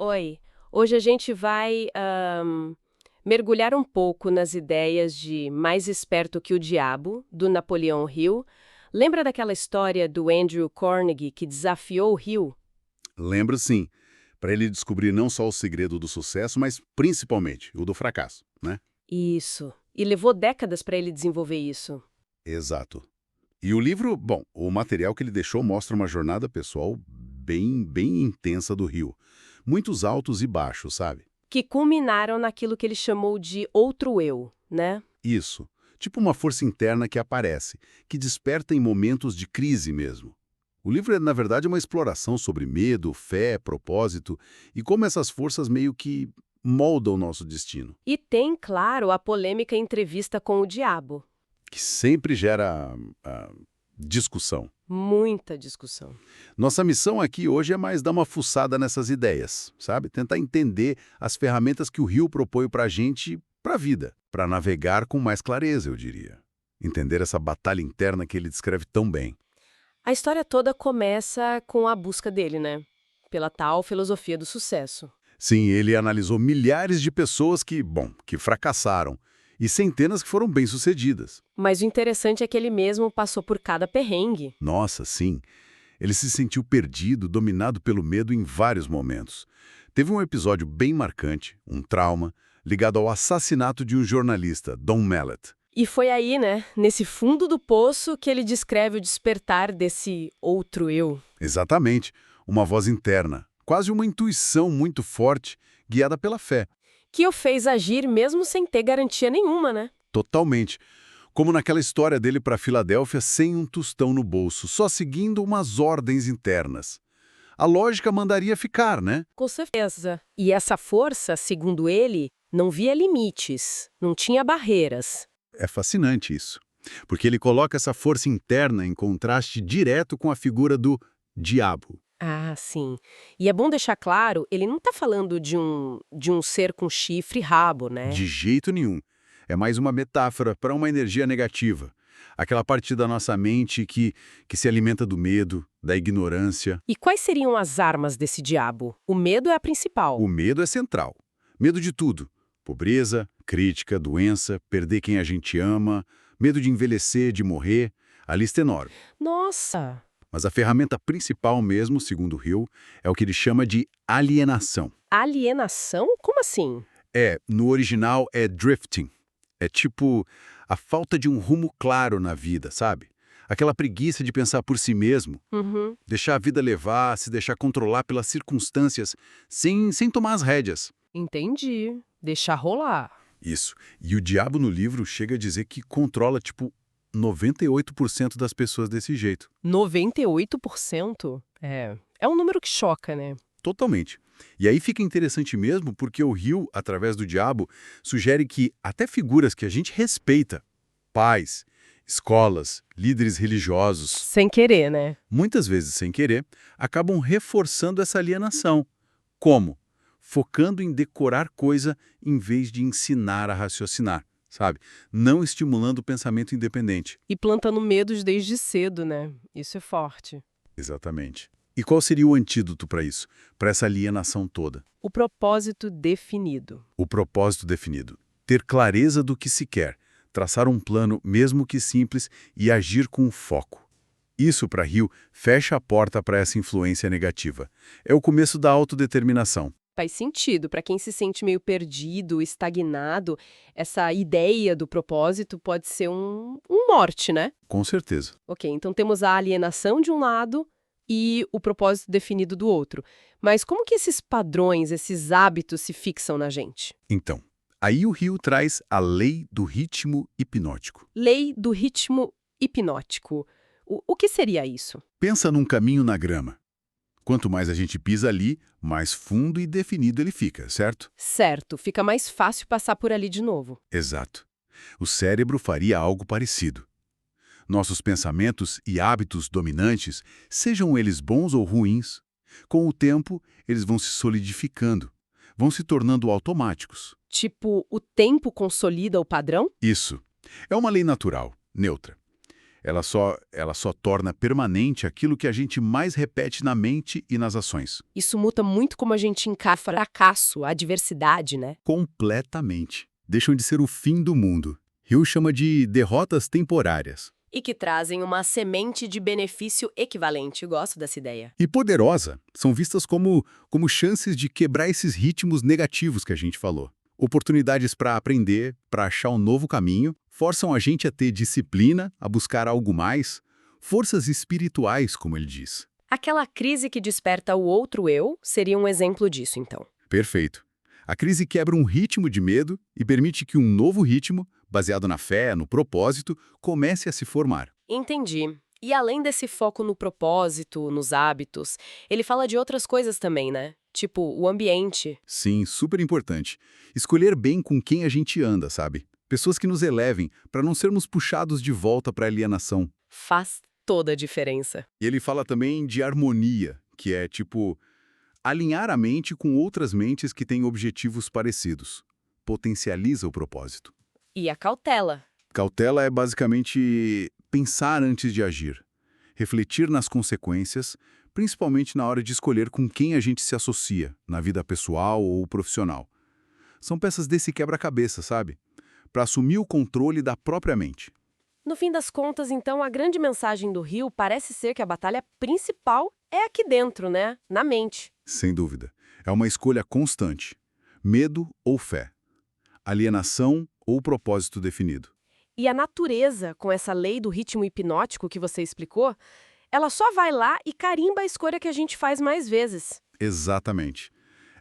Oi, hoje a gente vai mergulhar um pouco nas ideias de Mais Esperto que o Diabo, do Napoleão Hill. Lembra daquela história do Andrew Carnegie que desafiou o Hill? Lembro sim, para ele descobrir não só o segredo do sucesso, mas principalmente o do fracasso, né? Isso. E levou décadas para ele desenvolver isso. Exato. E o livro, bom, o material que ele deixou mostra uma jornada pessoal bem intensa do Rio. Muitos altos e baixos, sabe? Que culminaram naquilo que ele chamou de outro eu, né? Isso. Tipo uma força interna que aparece, que desperta em momentos de crise mesmo. O livro é, na verdade, uma exploração sobre medo, fé, propósito e como essas forças meio que moldam o nosso destino. E tem, claro, a polêmica entrevista com o diabo. Que sempre gera discussão. Muita discussão. Nossa missão aqui hoje é mais dar uma fuçada nessas ideias, sabe? Tentar entender as ferramentas que o Rio propõe para a gente, para a vida, para navegar com mais clareza, eu diria. Entender essa batalha interna que ele descreve tão bem. A história toda começa com a busca dele, né? Pela tal filosofia do sucesso. Sim, ele analisou milhares de pessoas que fracassaram, e centenas que foram bem-sucedidas. Mas o interessante é que ele mesmo passou por cada perrengue. Nossa, sim. Ele se sentiu perdido, dominado pelo medo em vários momentos. Teve um episódio bem marcante, um trauma, ligado ao assassinato de um jornalista, Don Mallet. E foi aí, né, nesse fundo do poço, que ele descreve o despertar desse outro eu. Exatamente, uma voz interna, quase uma intuição muito forte, guiada pela fé. Que o fez agir mesmo sem ter garantia nenhuma, né? Totalmente. Como naquela história dele para Filadélfia sem um tostão no bolso, só seguindo umas ordens internas. A lógica mandaria ficar, né? Com certeza. E essa força, segundo ele, não via limites, não tinha barreiras. É fascinante isso, porque ele coloca essa força interna em contraste direto com a figura do diabo. Ah, sim. E é bom deixar claro, ele não está falando de um ser com chifre e rabo, né? De jeito nenhum. É mais uma metáfora para uma energia negativa. Aquela parte da nossa mente que se alimenta do medo, da ignorância. E quais seriam as armas desse diabo? O medo é a principal. O medo é central. Medo de tudo. Pobreza, crítica, doença, perder quem a gente ama, medo de envelhecer, de morrer. A lista é enorme. Nossa! Mas a ferramenta principal mesmo, segundo Hill, é o que ele chama de alienação. Alienação? Como assim? No original é drifting. É tipo a falta de um rumo claro na vida, sabe? Aquela preguiça de pensar por si mesmo, Uhum. deixar a vida levar, se deixar controlar pelas circunstâncias, sem tomar as rédeas. Entendi. Deixar rolar. Isso. E o diabo no livro chega a dizer que controla, tipo, 98% das pessoas desse jeito. 98%? É um número que choca, né? Totalmente. E aí fica interessante mesmo porque o Hill, através do diabo, sugere que até figuras que a gente respeita, pais, escolas, líderes religiosos, Sem querer, né? muitas vezes sem querer, acabam reforçando essa alienação. Como? Focando em decorar coisa em vez de ensinar a raciocinar, sabe? Não estimulando o pensamento independente. E plantando medos desde cedo, né? Isso é forte. Exatamente. E qual seria o antídoto para isso? Para essa alienação toda? O propósito definido. O propósito definido. Ter clareza do que se quer, traçar um plano, mesmo que simples, e agir com foco. Isso, para Hill, fecha a porta para essa influência negativa. É o começo da autodeterminação. Faz sentido. Para quem se sente meio perdido, estagnado, essa ideia do propósito pode ser um norte, né? Com certeza. Ok, então temos a alienação de um lado e o propósito definido do outro. Mas como que esses padrões, esses hábitos se fixam na gente? Então, aí o Hill traz a lei do ritmo hipnótico. Lei do ritmo hipnótico. O que seria isso? Pensa num caminho na grama. Quanto mais a gente pisa ali, mais fundo e definido ele fica, certo? Certo, fica mais fácil passar por ali de novo. Exato. O cérebro faria algo parecido. Nossos pensamentos e hábitos dominantes, sejam eles bons ou ruins, com o tempo eles vão se solidificando, vão se tornando automáticos. Tipo, o tempo consolida o padrão? Isso. É uma lei natural, neutra. Ela só torna permanente aquilo que a gente mais repete na mente e nas ações. Isso muda muito como a gente encara fracasso, a adversidade, né? Completamente. Deixam de ser o fim do mundo. Hill chama de derrotas temporárias. E que trazem uma semente de benefício equivalente. Eu gosto dessa ideia. E poderosa, são vistas como chances de quebrar esses ritmos negativos que a gente falou. Oportunidades para aprender, para achar um novo caminho, forçam a gente a ter disciplina, a buscar algo mais, forças espirituais, como ele diz. Aquela crise que desperta o outro eu seria um exemplo disso, então. Perfeito. A crise quebra um ritmo de medo e permite que um novo ritmo, baseado na fé, no propósito, comece a se formar. Entendi. E além desse foco no propósito, nos hábitos, ele fala de outras coisas também, né? Tipo, o ambiente. Sim, super importante. Escolher bem com quem a gente anda, sabe? Pessoas que nos elevem, para não sermos puxados de volta para a alienação. Faz toda a diferença. E ele fala também de harmonia, que é tipo alinhar a mente com outras mentes que têm objetivos parecidos. Potencializa o propósito. E a cautela. Cautela é basicamente pensar antes de agir, refletir nas consequências, principalmente na hora de escolher com quem a gente se associa, na vida pessoal ou profissional. São peças desse quebra-cabeça, sabe? Para assumir o controle da própria mente. No fim das contas, então, a grande mensagem do Rio parece ser que a batalha principal é aqui dentro, né? Na mente. Sem dúvida. É uma escolha constante. Medo ou fé. Alienação ou propósito definido. E a natureza, com essa lei do ritmo hipnótico que você explicou, ela só vai lá e carimba a escolha que a gente faz mais vezes. Exatamente.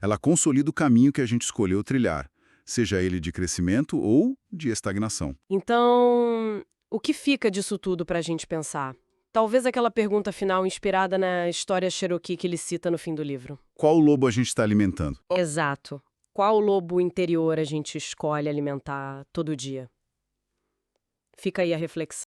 Ela consolida o caminho que a gente escolheu trilhar, seja ele de crescimento ou de estagnação. Então, o que fica disso tudo para a gente pensar? Talvez aquela pergunta final inspirada na história Cherokee que ele cita no fim do livro. Qual lobo a gente está alimentando? Exato. Qual lobo interior a gente escolhe alimentar todo dia? Fica aí a reflexão.